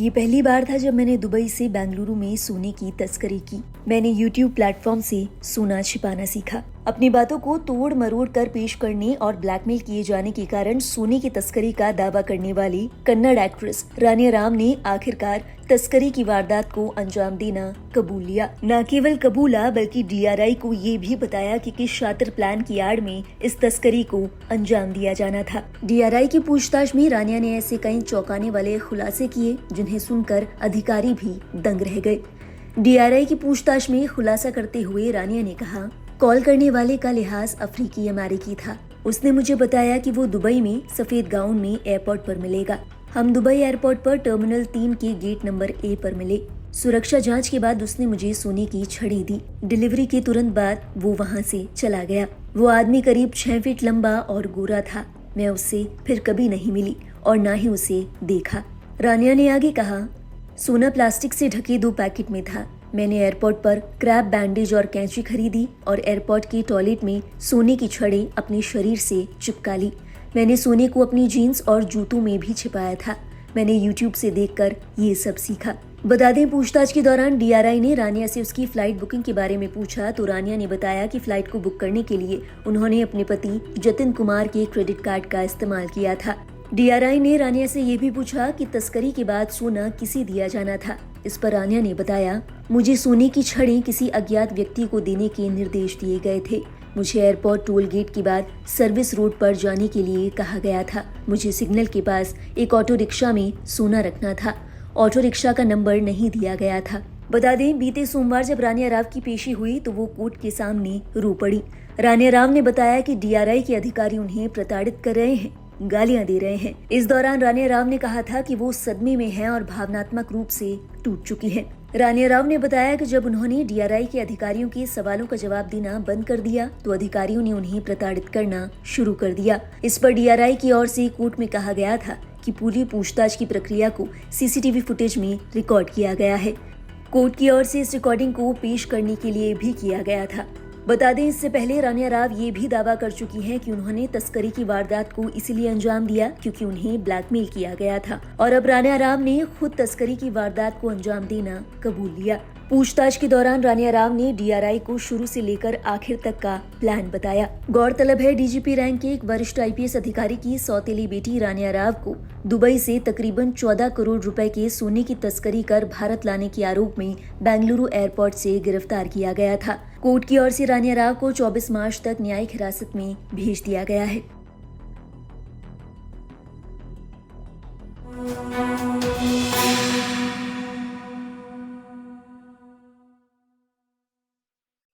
ये पहली बार था जब मैंने दुबई से बेंगलुरु में सोने की तस्करी की। मैंने YouTube प्लेटफॉर्म से सोना छिपाना सीखा। अपनी बातों को तोड़ मरोड़ कर पेश करने और ब्लैकमेल किए जाने के कारण सोने की तस्करी का दावा करने वाली कन्नड़ एक्ट्रेस रानिया राम ने आखिरकार तस्करी की वारदात को अंजाम देना कबूल लिया। न केवल कबूला बल्कि DRI को ये भी बताया कि किस शातिर प्लान की आड़ में इस तस्करी को अंजाम दिया जाना था। DRI की पूछताछ में रानिया ने ऐसे कई चौंकाने वाले खुलासे किए जिन्हें सुनकर अधिकारी भी दंग रह गए। DRI की पूछताछ में खुलासा करते हुए रानिया ने कहा, कॉल करने वाले का लिहाज अफ्रीकी अमेरिकी था। उसने मुझे बताया कि वो दुबई में सफेद गाउन में एयरपोर्ट पर मिलेगा। हम दुबई एयरपोर्ट पर टर्मिनल 3 के गेट नंबर A पर मिले। सुरक्षा जांच के बाद उसने मुझे सोने की छड़ी दी। डिलीवरी के तुरंत बाद वो वहाँ से चला गया। वो आदमी करीब 6 फीट लंबा और गोरा था। मैं उससे फिर कभी नहीं मिली और ना ही उसे देखा। रानिया ने आगे कहा, सोना प्लास्टिक से ढके 2 पैकेट में था। मैंने एयरपोर्ट पर क्रैप बैंडेज और कैंची खरीदी और एयरपोर्ट की टॉयलेट में सोने की छड़ें अपने शरीर से चिपका ली। मैंने सोने को अपनी जीन्स और जूतों में भी छिपाया था। मैंने YouTube से देखकर ये सब सीखा। बता दें, पूछताछ के दौरान DRI ने रानिया से उसकी फ्लाइट बुकिंग के बारे में पूछा तो रानिया ने बताया कि फ्लाइट को बुक करने के लिए उन्होंने अपने पति जतिन कुमार के क्रेडिट कार्ड का इस्तेमाल किया था। DRI ने रानिया से ये भी पूछा कि तस्करी के बाद सोना किसे दिया जाना था। इस पर रानिया ने बताया, मुझे सोने की छड़ें किसी अज्ञात व्यक्ति को देने के निर्देश दिए गए थे। मुझे एयरपोर्ट टोल गेट के बाद सर्विस रोड पर जाने के लिए कहा गया था। मुझे सिग्नल के पास एक ऑटो रिक्शा में सोना रखना था। ऑटो रिक्शा का नंबर नहीं दिया गया था। बता दें, बीते सोमवार जब रानिया राव की पेशी हुई तो वो कोर्ट के सामने रो पड़ी। रानिया राव ने बताया कि DRI के अधिकारी उन्हें प्रताड़ित कर रहे हैं, गालियां दे रहे हैं। इस दौरान रानिया राव ने कहा था कि वो सदमे में हैं और भावनात्मक रूप से टूट चुकी हैं। रानिया राव ने बताया कि जब उन्होंने DRI के अधिकारियों के सवालों का जवाब देना बंद कर दिया तो अधिकारियों ने उन्हें प्रताड़ित करना शुरू कर दिया। इस पर DRI की ओर से कोर्ट में कहा गया था कि पूरी पूछताछ की प्रक्रिया को CCTV फुटेज में रिकॉर्ड किया गया है। कोर्ट की ओर से इस रिकॉर्डिंग को पेश करने के लिए भी किया गया था। बता दें, इससे पहले रानिया राव ये भी दावा कर चुकी हैं कि उन्होंने तस्करी की वारदात को इसलिए अंजाम दिया क्योंकि उन्हें ब्लैकमेल किया गया था और अब रानिया राव ने खुद तस्करी की वारदात को अंजाम देना कबूल लिया। पूछताछ के दौरान रानिया राव ने DRI को शुरू से लेकर आखिर तक का प्लान बताया। गौरतलब है, DGP रैंक के एक वरिष्ठ IPS अधिकारी की सौतेली बेटी रानिया राव को दुबई से तकरीबन 14 करोड़ रुपए के सोने की तस्करी कर भारत लाने के आरोप में बेंगलुरु एयरपोर्ट से गिरफ्तार किया गया था। कोर्ट की ओर से रानिया राव को 24 मार्च तक न्यायिक हिरासत में भेज दिया गया है।